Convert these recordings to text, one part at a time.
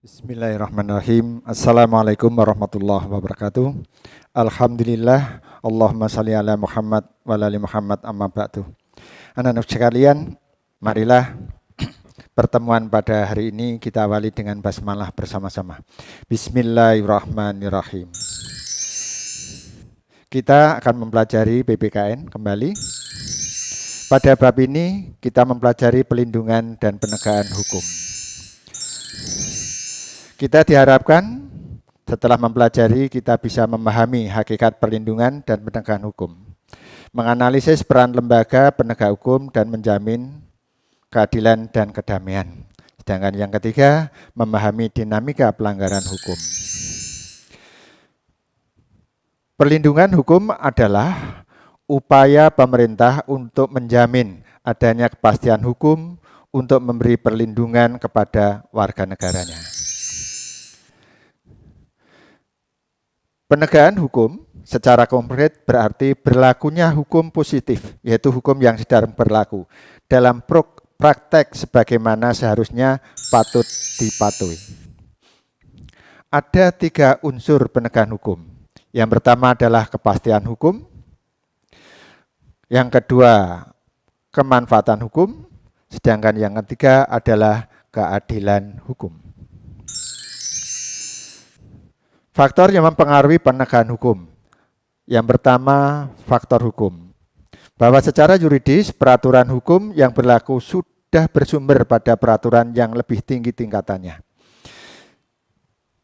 Bismillahirrahmanirrahim. Assalamualaikum warahmatullahi wabarakatuh. Alhamdulillah. Allahumma salli ala Muhammad wa ala ali Muhammad amma ba'du. Anak-anak sekalian, marilah pertemuan pada hari ini kita awali dengan basmalah bersama-sama. Bismillahirrahmanirrahim. Kita akan mempelajari PPKN kembali. Pada bab ini kita mempelajari pelindungan dan penegakan hukum. Kita diharapkan setelah mempelajari kita bisa memahami hakikat perlindungan dan penegakan hukum, menganalisis peran lembaga penegak hukum dan menjamin keadilan dan kedamaian. Sedangkan yang ketiga, memahami dinamika pelanggaran hukum. Perlindungan hukum adalah upaya pemerintah untuk menjamin adanya kepastian hukum untuk memberi perlindungan kepada warga negaranya. Penegakan hukum secara konkret berarti berlakunya hukum positif, yaitu hukum yang sedang berlaku dalam praktek sebagaimana seharusnya patut dipatuhi. Ada 3 unsur penegakan hukum. Yang pertama adalah kepastian hukum, yang kedua kemanfaatan hukum, sedangkan yang ketiga adalah keadilan hukum. Faktor yang mempengaruhi penegakan hukum. Yang pertama, faktor hukum. Bahwa secara yuridis, peraturan hukum yang berlaku sudah bersumber pada peraturan yang lebih tinggi tingkatannya.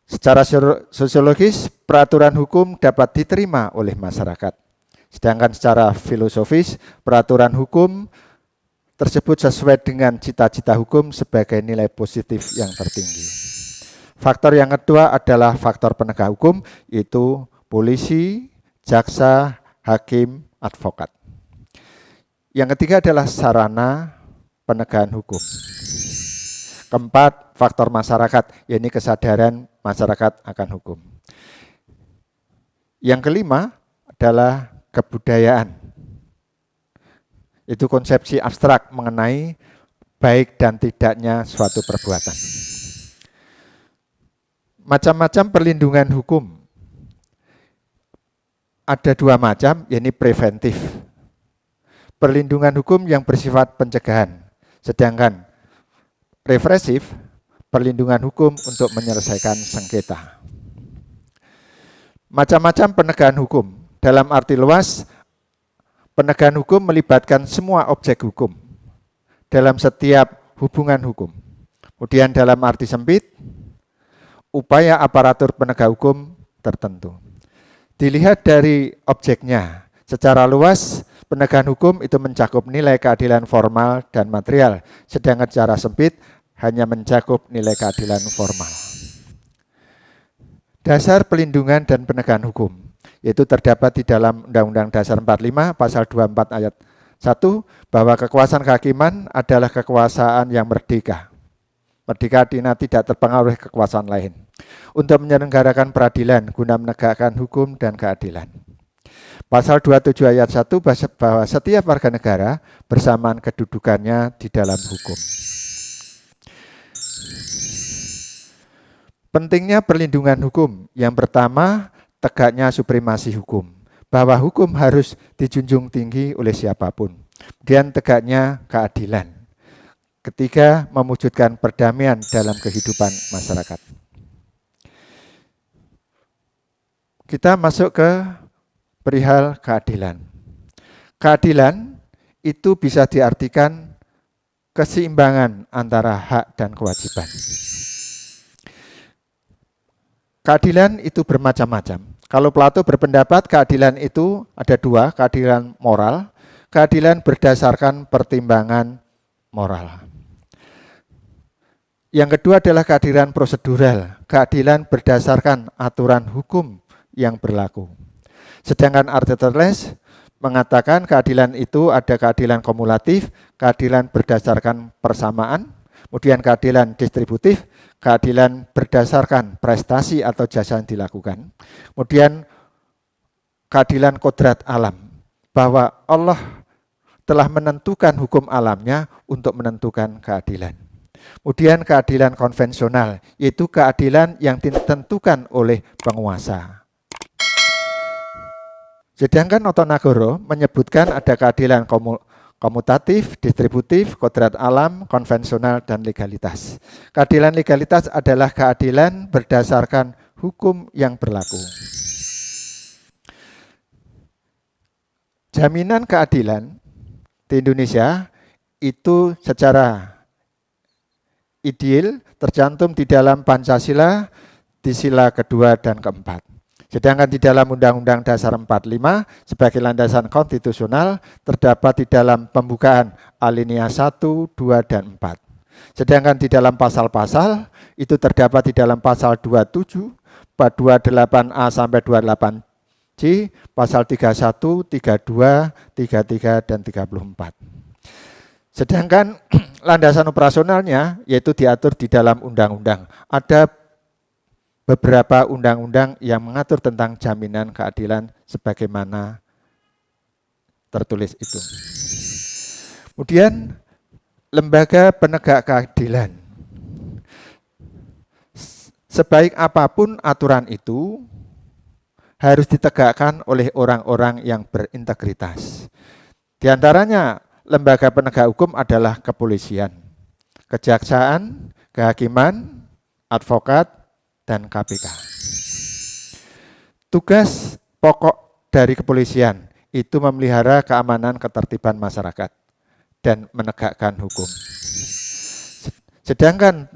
Secara sosiologis, peraturan hukum dapat diterima oleh masyarakat. Sedangkan secara filosofis, peraturan hukum tersebut sesuai dengan cita-cita hukum sebagai nilai positif yang tertinggi. Faktor yang kedua adalah faktor penegak hukum, yaitu polisi, jaksa, hakim, advokat. Yang ketiga adalah sarana penegakan hukum. Keempat, faktor masyarakat, yaitu kesadaran masyarakat akan hukum. Yang kelima adalah kebudayaan. Itu konsepsi abstrak mengenai baik dan tidaknya suatu perbuatan. Macam-macam perlindungan hukum. Ada 2 macam, yaitu preventif. Perlindungan hukum yang bersifat pencegahan. Sedangkan represif, perlindungan hukum untuk menyelesaikan sengketa. Macam-macam penegakan hukum. Dalam arti luas, penegakan hukum melibatkan semua objek hukum dalam setiap hubungan hukum. Kemudian dalam arti sempit, upaya aparatur penegak hukum tertentu. Dilihat dari objeknya, secara luas penegakan hukum itu mencakup nilai keadilan formal dan material, sedangkan secara sempit hanya mencakup nilai keadilan formal. Dasar pelindungan dan penegakan hukum, yaitu terdapat di dalam Undang-Undang Dasar 45 pasal 24 ayat 1, bahwa kekuasaan kehakiman adalah kekuasaan yang merdeka. Merdeka tidak terpengaruh kekuasaan lain. Untuk menyelenggarakan peradilan guna menegakkan hukum dan keadilan. Pasal 27 ayat 1 bahwa setiap warga negara bersamaan kedudukannya di dalam hukum. Pentingnya perlindungan hukum. Yang pertama, tegaknya supremasi hukum. Bahwa hukum harus dijunjung tinggi oleh siapapun. Kemudian tegaknya keadilan. Ketiga, mewujudkan perdamaian dalam kehidupan masyarakat. Kita masuk ke perihal keadilan. Keadilan itu bisa diartikan keseimbangan antara hak dan kewajiban. Keadilan itu bermacam-macam. Kalau Plato berpendapat keadilan itu ada 2, keadilan moral, keadilan berdasarkan pertimbangan moral. Yang kedua adalah keadilan prosedural, keadilan berdasarkan aturan hukum yang berlaku. Sedangkan Aristoteles mengatakan keadilan itu ada keadilan kumulatif, keadilan berdasarkan persamaan, kemudian keadilan distributif, keadilan berdasarkan prestasi atau jasa yang dilakukan, kemudian keadilan kodrat alam, bahwa Allah telah menentukan hukum alamnya untuk menentukan keadilan. Kemudian keadilan konvensional, yaitu keadilan yang ditentukan oleh penguasa. Sedangkan Notonegoro menyebutkan ada keadilan komutatif, distributif, kodrat alam, konvensional, dan legalitas. Keadilan legalitas adalah keadilan berdasarkan hukum yang berlaku. Jaminan keadilan di Indonesia itu secara ideal tercantum di dalam Pancasila di sila kedua dan keempat. Sedangkan di dalam Undang-Undang Dasar 45 sebagai landasan konstitusional terdapat di dalam pembukaan alinea 1, 2, dan 4. Sedangkan di dalam pasal-pasal itu terdapat di dalam pasal 27, 28A sampai 28C, pasal 31, 32, 33, dan 34. Sedangkan landasan operasionalnya yaitu diatur di dalam undang-undang. Ada beberapa undang-undang yang mengatur tentang jaminan keadilan sebagaimana tertulis itu. Kemudian lembaga penegak keadilan. Sebaik apapun aturan itu harus ditegakkan oleh orang-orang yang berintegritas. Di antaranya lembaga penegak hukum adalah kepolisian, kejaksaan, kehakiman, advokat, dan KPK. Tugas pokok dari kepolisian itu memelihara keamanan ketertiban masyarakat dan menegakkan hukum. Sedangkan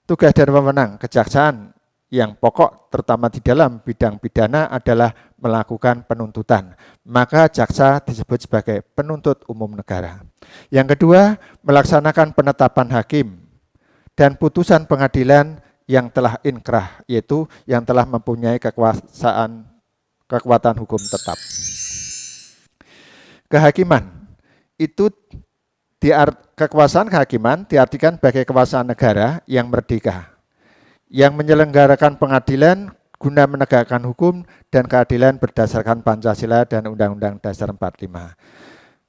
tugas dan wewenang kejaksaan yang pokok terutama di dalam bidang pidana adalah melakukan penuntutan. Maka jaksa disebut sebagai penuntut umum negara. Yang kedua, melaksanakan penetapan hakim dan putusan pengadilan yang telah inkrah, yaitu yang telah mempunyai kekuatan hukum tetap. Kehakiman itu kekuasaan kehakiman diartikan sebagai kekuasaan negara yang merdeka, yang menyelenggarakan pengadilan guna menegakkan hukum dan keadilan berdasarkan Pancasila dan Undang-Undang Dasar 45.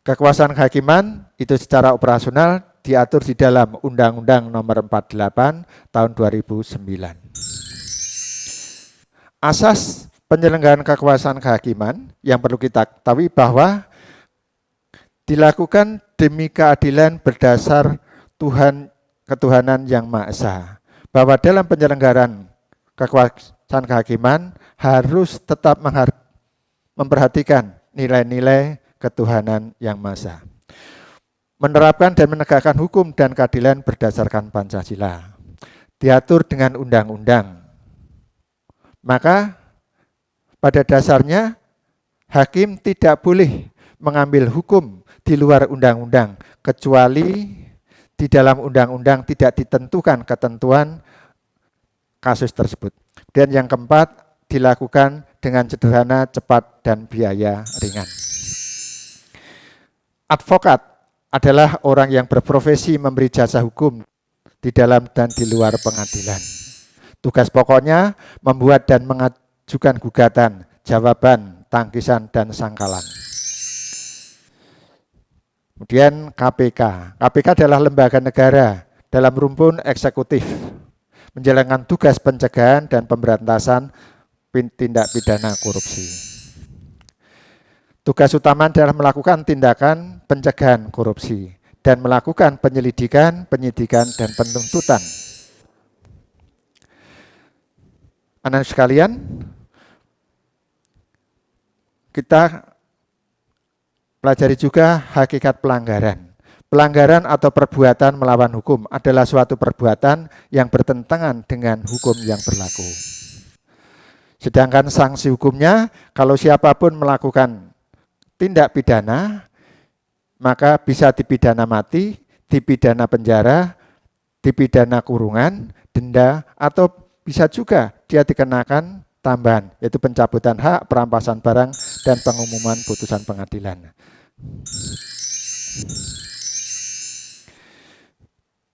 Kekuasaan kehakiman itu secara operasional diatur di dalam Undang-Undang Nomor 48 Tahun 2009. Asas penyelenggaraan kekuasaan kehakiman yang perlu kita ketahui bahwa dilakukan demi keadilan berdasar ketuhanan yang Maha Esa. Bahwa dalam penyelenggaraan kekuasaan kehakiman harus tetap memperhatikan nilai-nilai ketuhanan yang Maha Esa. Menerapkan dan menegakkan hukum dan keadilan berdasarkan Pancasila. Diatur dengan undang-undang. Maka pada dasarnya hakim tidak boleh mengambil hukum di luar undang-undang kecuali di dalam undang-undang tidak ditentukan ketentuan kasus tersebut. Dan yang keempat, dilakukan dengan sederhana, cepat, dan biaya ringan. Advokat adalah orang yang berprofesi memberi jasa hukum di dalam dan di luar pengadilan. Tugas pokoknya membuat dan mengajukan gugatan, jawaban, tangkisan, dan sangkalan. Kemudian KPK. KPK adalah lembaga negara dalam rumpun eksekutif, menjalankan tugas pencegahan dan pemberantasan tindak pidana korupsi. Tugas utama adalah melakukan tindakan pencegahan korupsi dan melakukan penyelidikan, penyidikan, dan penuntutan. Anak-anak sekalian, kita pelajari juga hakikat pelanggaran. Pelanggaran atau perbuatan melawan hukum adalah suatu perbuatan yang bertentangan dengan hukum yang berlaku. Sedangkan sanksi hukumnya, kalau siapapun melakukan tindak pidana, maka bisa dipidana mati, dipidana penjara, dipidana kurungan, denda, atau bisa juga dia dikenakan tambahan, yaitu pencabutan hak, perampasan barang, dan pengumuman putusan pengadilan.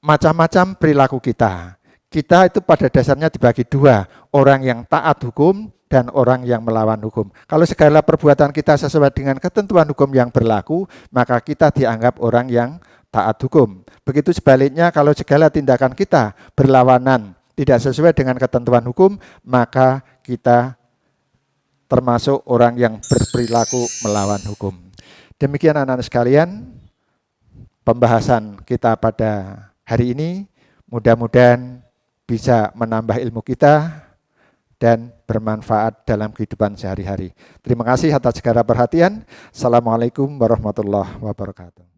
Macam-macam perilaku kita. Kita itu pada dasarnya dibagi dua, orang yang taat hukum dan orang yang melawan hukum. Kalau segala perbuatan kita sesuai dengan ketentuan hukum yang berlaku, maka kita dianggap orang yang taat hukum. Begitu sebaliknya, kalau segala tindakan kita berlawanan, tidak sesuai dengan ketentuan hukum, maka kita termasuk orang yang berperilaku melawan hukum. Demikian anak-anak sekalian, pembahasan kita pada hari ini. Mudah-mudahan bisa menambah ilmu kita dan bermanfaat dalam kehidupan sehari-hari. Terima kasih atas segala perhatian. Assalamualaikum warahmatullahi wabarakatuh.